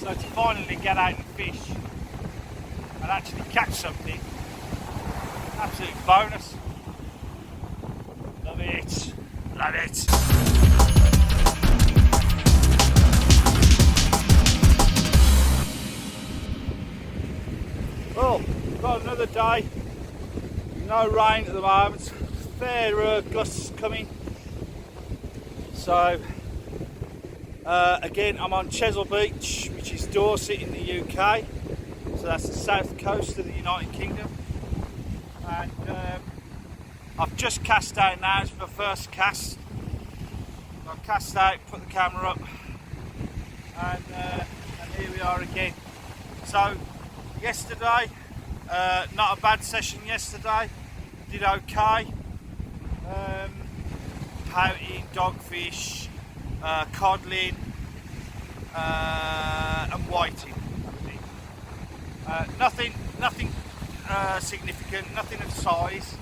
So to finally get out and fish and actually catch something, absolute bonus. Love it, love it. Well, got another day, no rain at the moment, fair gusts coming. So again, I'm on Chesil Beach, which is Dorset in the UK, so that's the south coast of the United Kingdom. And I've just cast out now, it's my first cast. I've cast out, put the camera up, and here we are again. So yesterday, not a bad session yesterday, did okay. Pouting, dogfish, codling, and whiting. Nothing significant, nothing of size.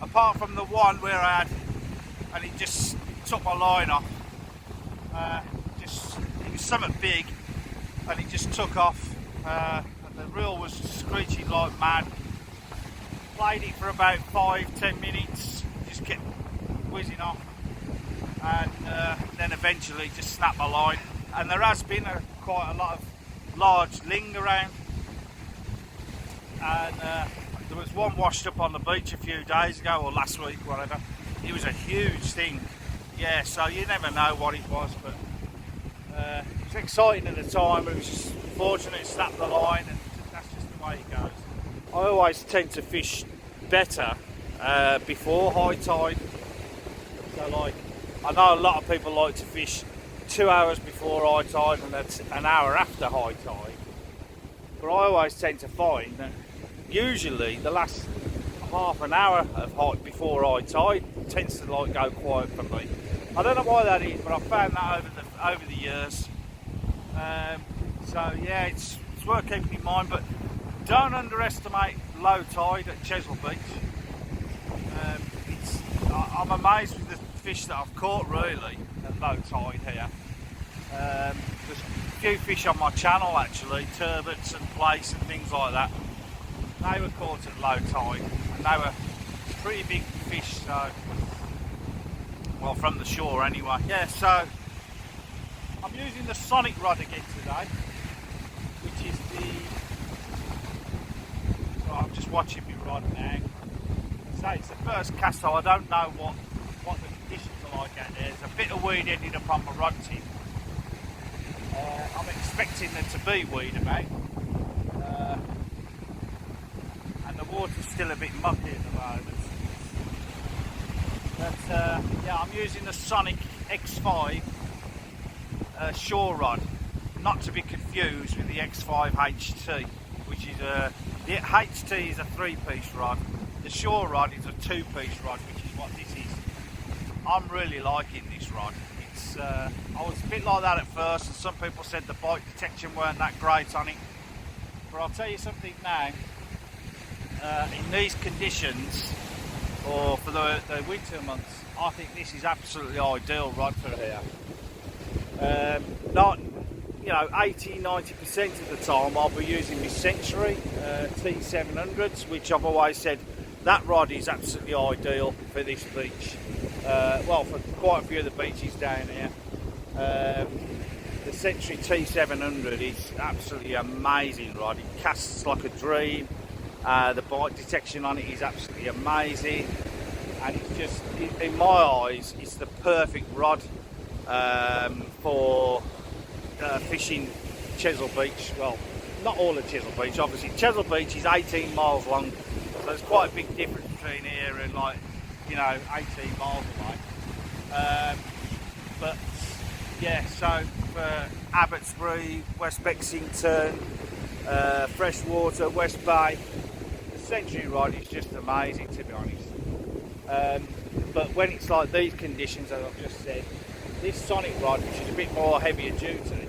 Apart from the one where I had, and it just took my line off. It was something big, and it just took off. And the reel was screeching like mad. Played it for about 5-10 minutes, just kept whizzing off, and then eventually just snapped my line. And there has been quite a lot of large ling around, and there was one washed up on the beach a few days ago, or last week, whatever. It was a huge thing, yeah, so you never know what it was, but it was exciting at the time. It was just fortunate it snapped the line, and that's just the way it goes. I always tend to fish better before high tide. So like, I know a lot of people like to fish 2 hours before high tide and that's an hour after high tide. But I always tend to find that usually the last half an hour of before high tide tends to like go quiet for me. I don't know why that is, but I've found that over the years. So yeah, it's worth keeping in mind, but don't underestimate low tide at Chesil Beach. I'm amazed with the fish that I've caught really at low tide here. There's a few fish on my channel actually, turbots and plaice and things like that. They were caught at low tide, and they were pretty big fish, so, well, from the shore anyway. Yeah, so I'm using the Sonik rod again today, which is I'm just watching my rod now. So it's the first cast, so I don't know what the conditions are like out there. There's a bit of weed ended up on my rod tip. I'm expecting there to be weed about. And the water's still a bit mucky at the moment. But yeah, I'm using the Sonik X5 shore rod, not to be confused with the X5 HT, which is the HT is a 3-piece rod. The shore rod is a 2-piece rod, which is what this is. I'm really liking this rod. It's I was a bit like that at first, and some people said the bite detection weren't that great on it. But I'll tell you something now. In these conditions, or for the winter months, I think this is absolutely ideal rod for here. Not, 80-90% of the time I'll be using my Century T700s, which I've always said that rod is absolutely ideal for this beach. Well, for quite a few of the beaches down here. The Century T700 is absolutely amazing rod. It casts like a dream. The bite detection on it is absolutely amazing, and it's just, in my eyes, it's the perfect rod for fishing Chesil Beach. Well, not all of Chesil Beach, obviously. Chesil Beach is 18 miles long, so there's quite a big difference between here and 18 miles away. But yeah, so for Abbotsbury, West Bexington, Freshwater, West Bay, the Century rod is just amazing, to be honest. But when it's like these conditions, as I've just said, this Sonik rod, which is a bit more heavier duty,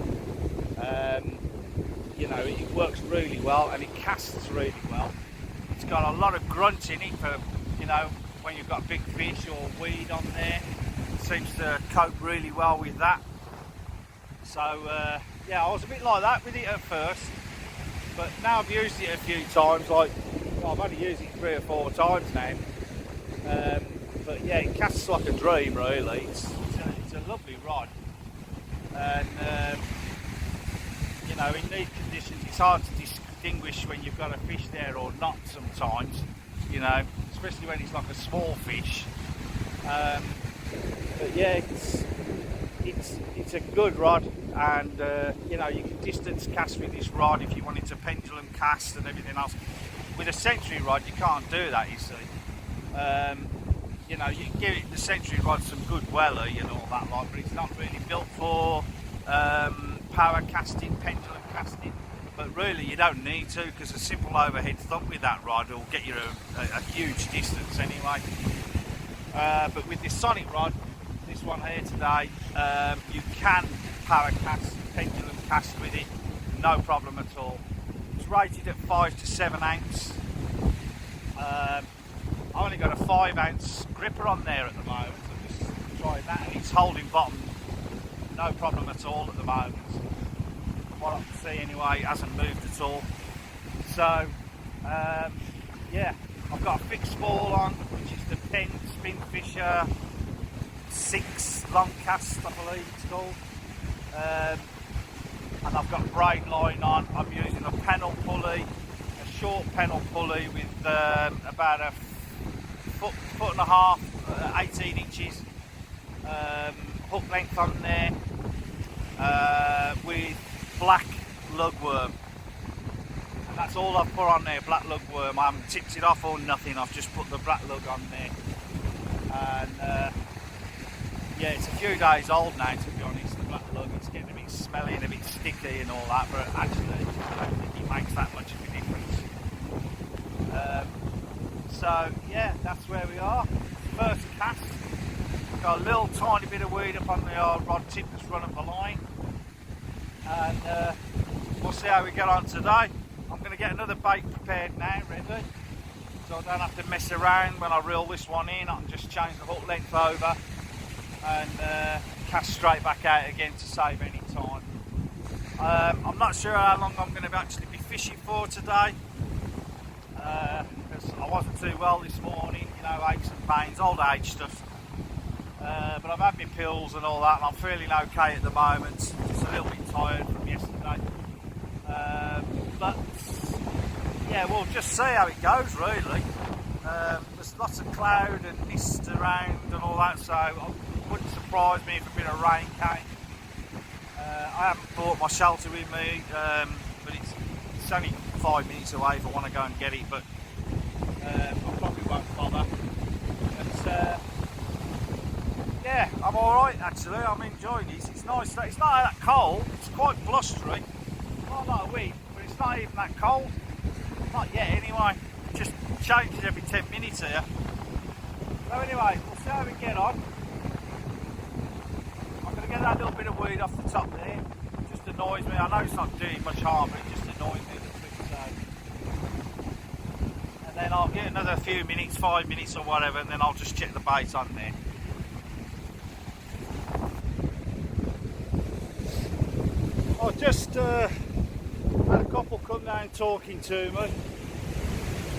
it works really well and it casts really well. It's got a lot of grunt in it for, when you've got big fish or weed on there. It seems to cope really well with that. So yeah, I was a bit like that with it at first, but now I've used it a few times. Like, well, I've only used it 3 or 4 times now. But yeah, it casts like a dream, really. It's a lovely rod, and you know, in these conditions, it's hard to distinguish when you've got a fish there or not. Sometimes, you know, especially when it's like a small fish. But yeah, it's a good rod, and you know, you can distance cast with this rod if you wanted to pendulum cast and everything else. With a century rod, you can't do that, you see. You know, you can give it the century rod some good welly and all that, like, but it's not really built for power casting, pendulum casting. But really, you don't need to, because a simple overhead thump with that rod will get you a huge distance anyway. But with this Sonik rod, this one here today, you can power cast, pendulum cast with it, no problem at all. It's rated at 5 to 7 ounce. I've only got a 5 ounce gripper on there at the moment. I'm just trying that, and it's holding bottom, no problem at all at the moment. From what I can see anyway, it hasn't moved at all. So yeah, I've got a fixed spool on, which is the Penn Spinfisher 6 long cast, I believe it's called. And I've got braid line on. I'm using a pennel pulley, a short pennel pulley with about a foot and a half, 18 inches hook length on there, with black lugworm. And that's all I've put on there, black lugworm. I haven't tipped it off or nothing, I've just put the black lug on there. And yeah, it's a few days old now, to be honest, the black lug. It's getting a bit smelly and a bit sticky and all that, but actually I don't think it makes that much of a difference. So yeah, that's where we are. First cast. Got a little tiny bit of weed up on the rod tip that's run up the line. And we'll see how we get on today. I'm going to get another bait prepared now, ready, so I don't have to mess around when I reel this one in. I can just change the hook length over and cast straight back out again to save any time. I'm not sure how long I'm going to actually be fishing for today, because I wasn't too well this morning, you know, aches and pains, old age stuff. But I've had my pills and all that, and I'm feeling okay at the moment. Just a little bit tired from yesterday. But yeah, we'll just see how it goes, really. There's lots of cloud and mist around and all that, so it wouldn't surprise me if a bit of rain came. I haven't brought my shelter with me, but it's only 5 minutes away if I want to go and get it, but I probably won't bother. But yeah, I'm alright actually, I'm enjoying this. It's nice, it's not that cold, it's quite blustery, not a lot of wind, but it's not even that cold. Not yet anyway, it just changes every 10 minutes here. So anyway, we'll see how we get on. I'm going to get that little bit of weed off the top there. It just annoys me. I know it's not doing much harm, but it just annoys me a bit. So. And then I'll get another few minutes, 5 minutes or whatever, and then I'll just check the bait on there. I just had a couple come down talking to me.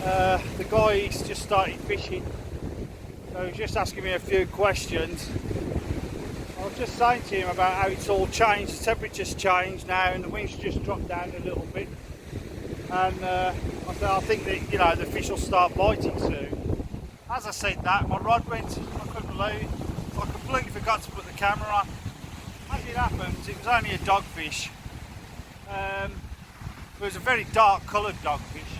The guy, he's just started fishing, so he's just asking me a few questions. I was just saying to him about how it's all changed, the temperature's changed now and the wind's just dropped down a little bit, and I said I think that, you know, the fish will start biting soon. As I said that, my rod went, I couldn't believe it. I completely forgot to put the camera on. As it happens, it was only a dogfish. It was a very dark coloured dogfish,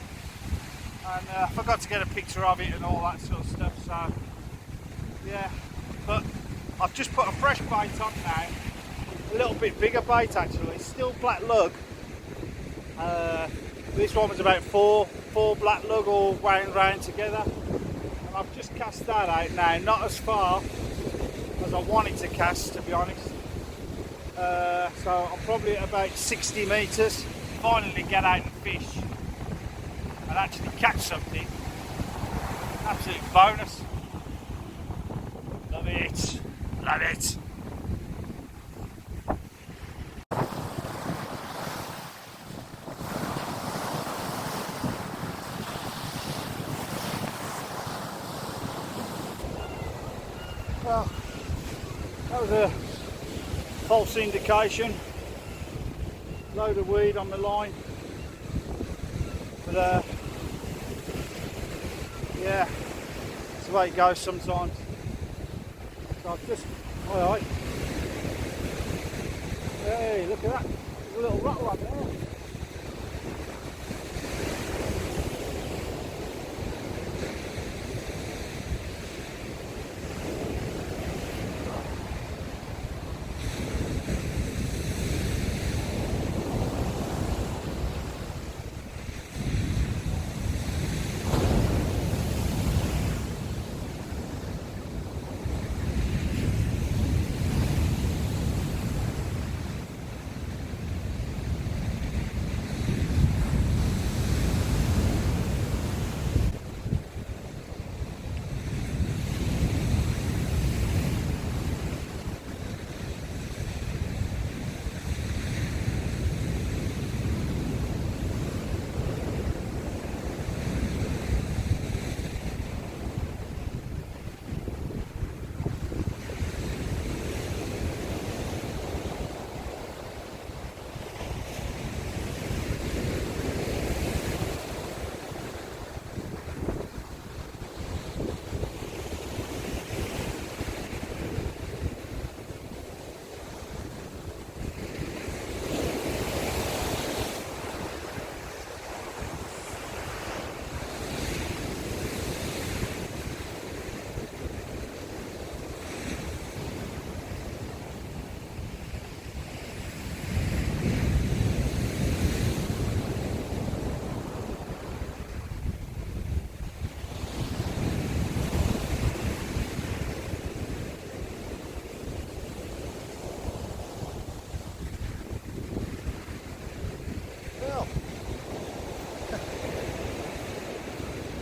and I forgot to get a picture of it and all that sort of stuff, so yeah. But I've just put a fresh bait on now, a little bit bigger bait actually, still black lug. This one was about four black lug all wound round together, and I've just cast that out now, not as far as I wanted to cast, to be honest. So I'm probably at about 60 metres. Finally get out and fish and actually catch something. Absolute bonus. Love it. Love it. That was a false indication. Load of weed on the line. But yeah, it's the way it goes sometimes. So I've just, alright. Hey, look at that. There's a little rattle up there.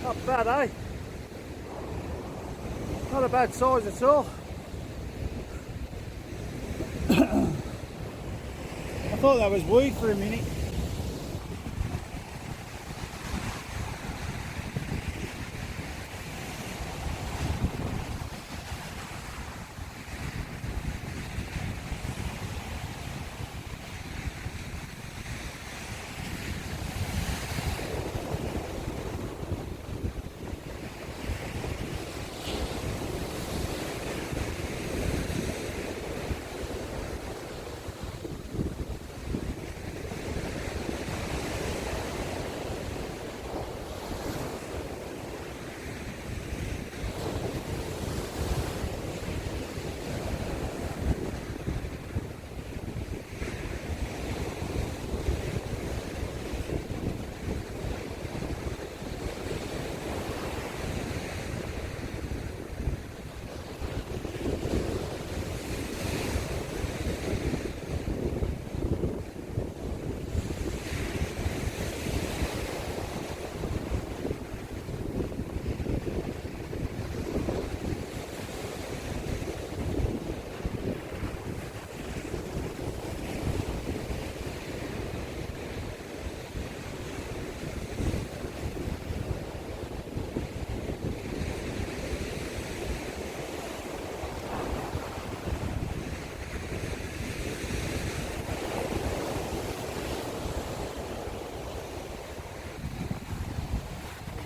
Not bad, eh? Not a bad size at all. I thought that was weed for a minute.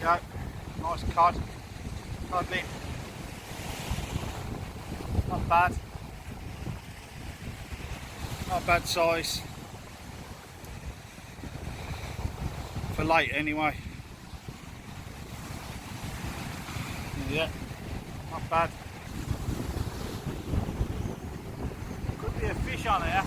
Go. Nice cod. Codling. Not bad. Not bad size. For late anyway. Yeah. Not bad. Could be a fish on here.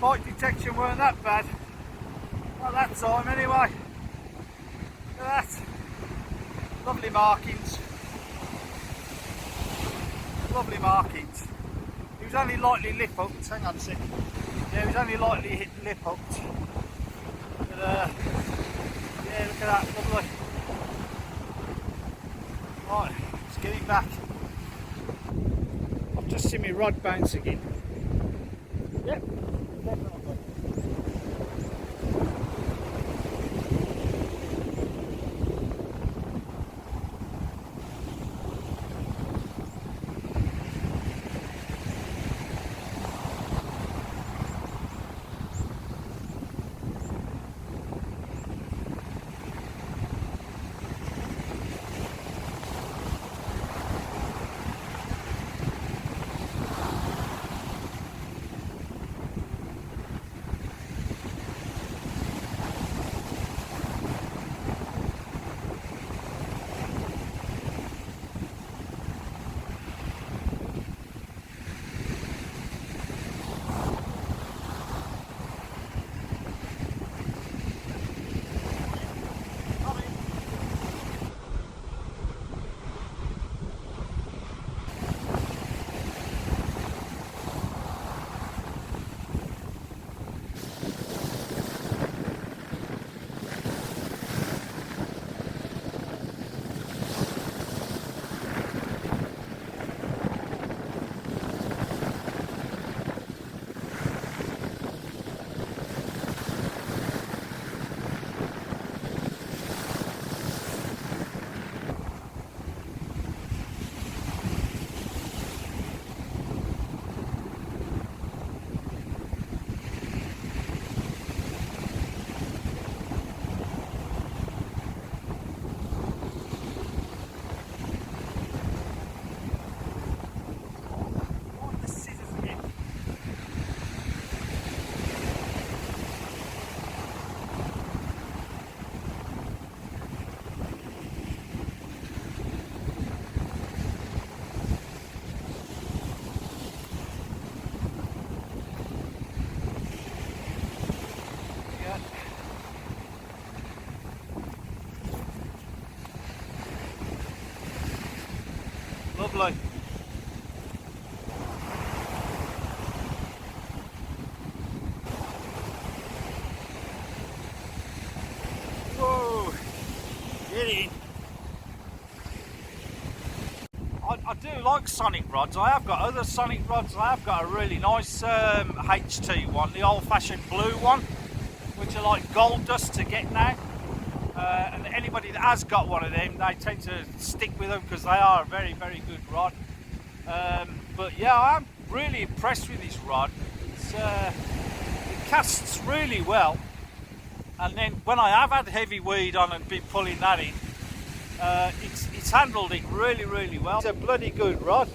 bite detection weren't that bad. Not that time anyway. Look at that. Lovely markings. Lovely markings. He was only lightly lip hooked. Hang on a second. Yeah, he was only lightly lip hooked. But yeah, look at that. Lovely. Right, let's get him back. I've just seen my rod bounce again. Yep, definitely. Lovely. Whoa, get in. I do like Sonik rods. I have got other Sonik rods. I have got a really nice HT one, the old-fashioned blue one, which are like gold dust to get now. And anybody that has got one of them, they tend to stick with them because they are a very, very good rod. But yeah, I'm really impressed with this rod. It casts really well. And then when I have had heavy weed on and been pulling that in, it's handled it really, really well. It's a bloody good rod.